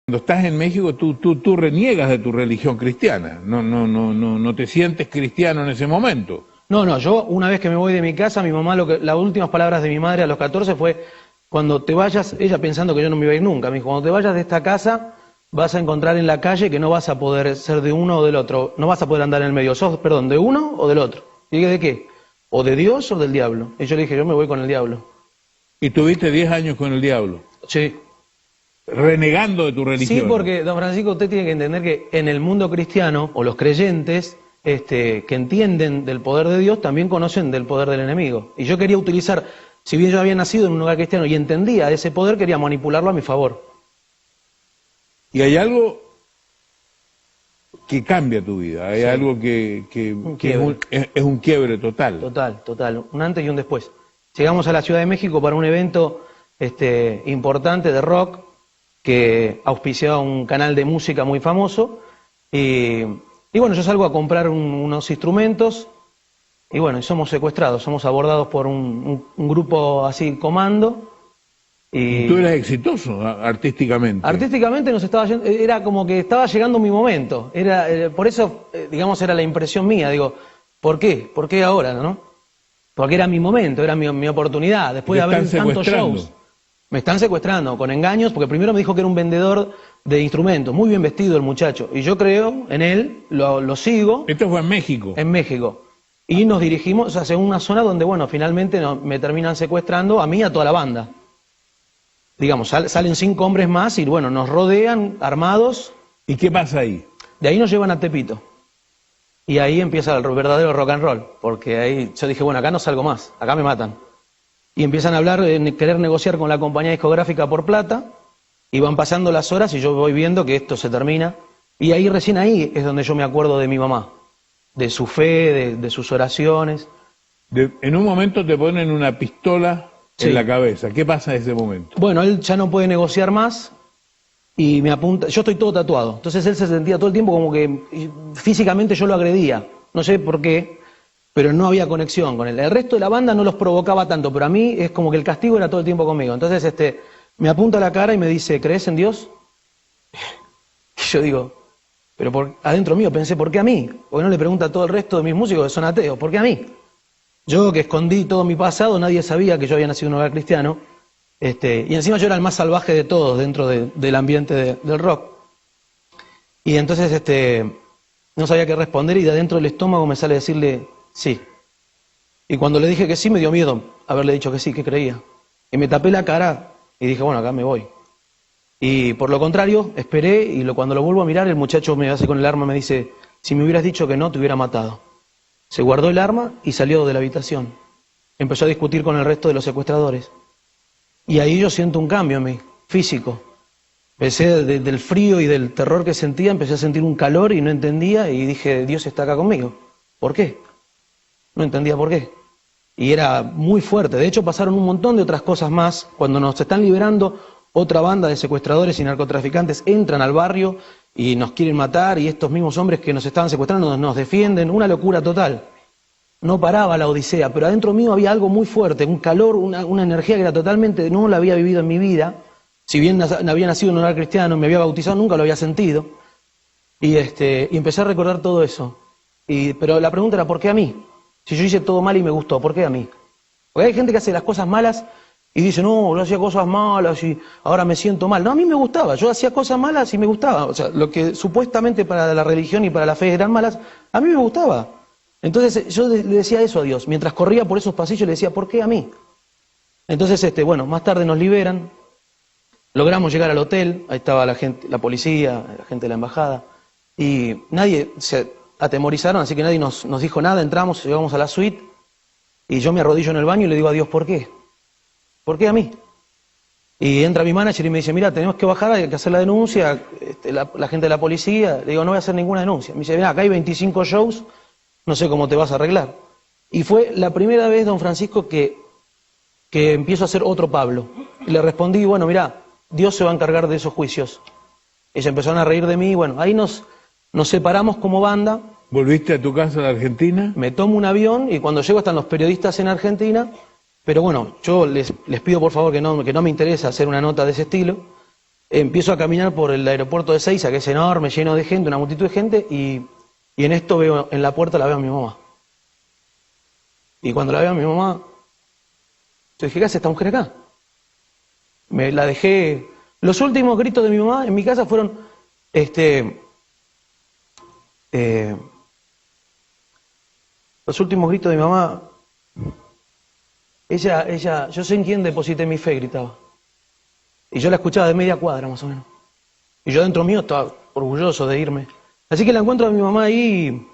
Cuando estás en México, tú reniegas de tu religión cristiana. No te sientes cristiano en ese momento. No, yo una vez que me voy de mi casa, mi mamá, las últimas palabras de mi madre a los 14 fue: cuando te vayas, ella pensando que yo no me iba a ir nunca, me dijo: cuando te vayas de esta casa, vas a encontrar en la calle que no vas a poder ser de uno o del otro, no vas a poder andar en el medio, sos, perdón, de uno o del otro. Y dije: ¿de qué? ¿O de Dios o del diablo? Y yo le dije: yo me voy con el diablo. ¿Y tuviste 10 años con el diablo? Sí. Renegando de tu religión. Sí, porque, don Francisco, usted tiene que entender que en el mundo cristiano, o los creyentes, que entienden del poder de Dios, también conocen del poder del enemigo. Y yo quería utilizar, si bien yo había nacido en un lugar cristiano y entendía ese poder, quería manipularlo a mi favor. Y hay algo que cambia tu vida, hay algo que es un quiebre total. Total, un antes y un después. Llegamos a la Ciudad de México para un evento importante de rock, que auspiciaba un canal de música muy famoso, y bueno, yo salgo a comprar unos instrumentos, y bueno, somos secuestrados, somos abordados por un grupo así, comando. Y tú eras exitoso artísticamente. Artísticamente nos estaba yendo, era como que estaba llegando mi momento, por eso, digamos, era la impresión mía, digo, ¿por qué? ¿Por qué ahora, no? Porque era mi momento, era mi oportunidad, después de haber tantos shows. Me están secuestrando con engaños, porque primero me dijo que era un vendedor de instrumentos, muy bien vestido el muchacho, y yo creo en él, lo sigo. ¿Esto fue en México? En México. Y nos dirigimos hacia una zona donde, bueno, finalmente me terminan secuestrando a mí y a toda la banda. Digamos, salen 5 hombres más y, bueno, nos rodean armados. ¿Y qué pasa ahí? De ahí nos llevan a Tepito. Y ahí empieza el verdadero rock and roll, porque ahí yo dije: bueno, acá no salgo más, acá me matan. Y empiezan a hablar, querer negociar con la compañía discográfica por plata, y van pasando las horas y yo voy viendo que esto se termina. Y ahí, recién ahí, es donde yo me acuerdo de mi mamá, de su fe, de sus oraciones. En un momento te ponen una pistola en la cabeza. ¿Qué pasa en ese momento? Bueno, él ya no puede negociar más y me apunta. Yo estoy todo tatuado, entonces él se sentía todo el tiempo como que físicamente yo lo agredía. No sé por qué, pero no había conexión con él. El resto de la banda no los provocaba tanto, pero a mí es como que el castigo era todo el tiempo conmigo. Entonces me apunta a la cara y me dice: ¿crees en Dios? Y yo digo, pero adentro mío pensé: ¿por qué a mí? Porque no le pregunta a todo el resto de mis músicos que son ateos, ¿por qué a mí? Yo, que escondí todo mi pasado, nadie sabía que yo había nacido en un hogar cristiano, y encima yo era el más salvaje de todos dentro del ambiente del rock. Y entonces no sabía qué responder, y de adentro del estómago me sale decirle sí. Y cuando le dije que sí, me dio miedo haberle dicho que sí, que creía. Y me tapé la cara y dije: bueno, acá me voy. Y por lo contrario, esperé, y cuando lo vuelvo a mirar, el muchacho me hace con el arma, me dice: si me hubieras dicho que no, te hubiera matado. Se guardó el arma y salió de la habitación. Empezó a discutir con el resto de los secuestradores. Y ahí yo siento un cambio en mí, físico. Empecé del frío y del terror que sentía, empecé a sentir un calor y no entendía, y dije: Dios está acá conmigo. ¿Por qué? No entendía por qué. Y era muy fuerte. De hecho, pasaron un montón de otras cosas más. Cuando nos están liberando, otra banda de secuestradores y narcotraficantes entran al barrio y nos quieren matar, y estos mismos hombres que nos estaban secuestrando nos defienden. Una locura total. No paraba la odisea, pero adentro mío había algo muy fuerte, un calor, una energía que era totalmente, no la había vivido en mi vida. Si bien había nacido en un hogar cristiano, me había bautizado, nunca lo había sentido. Y empecé a recordar todo eso. Pero la pregunta era: ¿por qué a mí? Si yo hice todo mal y me gustó, ¿por qué a mí? Porque hay gente que hace las cosas malas y dice: no, yo hacía cosas malas y ahora me siento mal. No, a mí me gustaba, yo hacía cosas malas y me gustaba. O sea, lo que supuestamente para la religión y para la fe eran malas, a mí me gustaba. Entonces yo le decía eso a Dios, mientras corría por esos pasillos le decía: ¿por qué a mí? Entonces, bueno, más tarde nos liberan, logramos llegar al hotel, ahí estaba la gente, la policía, la gente de la embajada, y nadie, se atemorizaron, así que nadie nos dijo nada. Entramos, llegamos a la suite, y yo me arrodillo en el baño y le digo a Dios: ¿por qué? ¿Por qué a mí? Y entra mi manager y me dice: mira, tenemos que bajar, hay que hacer la denuncia, la gente de la policía. Le digo: no voy a hacer ninguna denuncia. Me dice: mira, acá hay 25 shows, no sé cómo te vas a arreglar. Y fue la primera vez, don Francisco, que empiezo a ser otro Pablo. Y le respondí: bueno, mira, Dios se va a encargar de esos juicios. Ellos empezaron a reír de mí, y bueno, ahí nos separamos como banda. ¿Volviste a tu casa de Argentina? Me tomo un avión y cuando llego están los periodistas en Argentina, pero bueno, yo les pido por favor que no me interesa hacer una nota de ese estilo. empiezo a caminar por el aeropuerto de Ezeiza, que es enorme, lleno de gente, una multitud de gente, y en esto veo, en la puerta la veo a mi mamá. Y cuando la veo a mi mamá, yo dije, ¿qué hace esta mujer acá? Me la dejé. Los últimos gritos de mi mamá en mi casa fueron, los últimos gritos de mi mamá, ella, yo sé en quién deposité mi fe, gritaba. Y yo la escuchaba de media cuadra, más o menos. Y yo dentro mío estaba orgulloso de irme. Así que la encuentro a mi mamá ahí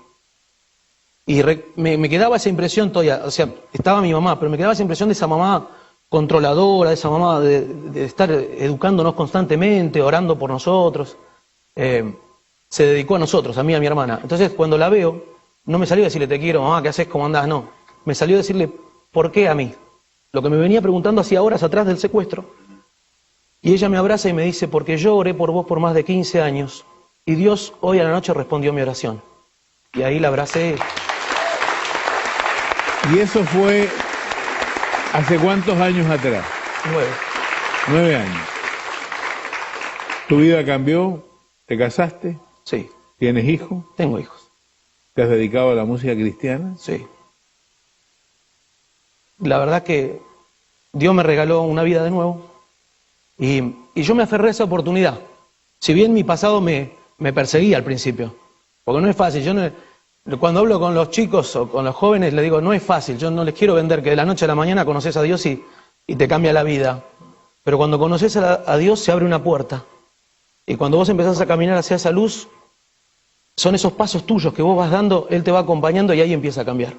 y me quedaba esa impresión todavía. O sea, estaba mi mamá, pero me quedaba esa impresión de esa mamá controladora, de esa mamá de estar educándonos constantemente, orando por nosotros. Se dedicó a nosotros, a mí y a mi hermana. Entonces, cuando la veo, no me salió a decirle, te quiero, mamá, ¿qué haces? ¿Cómo andás? No. Me salió a decirle, ¿por qué a mí? Lo que me venía preguntando hacía horas atrás del secuestro. Y ella me abraza y me dice, porque yo oré por vos por más de 15 años y Dios hoy a la noche respondió mi oración. Y ahí la abracé. ¿Y eso fue hace cuántos años atrás? 9. 9 años. ¿Tu vida cambió? ¿Te casaste? Sí. ¿Tienes hijos? Tengo hijos. ¿Te has dedicado a la música cristiana? Sí. La verdad que Dios me regaló una vida de nuevo. Y yo me aferré a esa oportunidad. Si bien mi pasado me perseguía al principio, porque no es fácil. Cuando hablo con los chicos o con los jóvenes, les digo, no es fácil. Yo no les quiero vender que de la noche a la mañana conoces a Dios y te cambia la vida. Pero cuando conoces a Dios se abre una puerta. Y cuando vos empezás a caminar hacia esa luz, son esos pasos tuyos que vos vas dando, Él te va acompañando y ahí empieza a cambiar.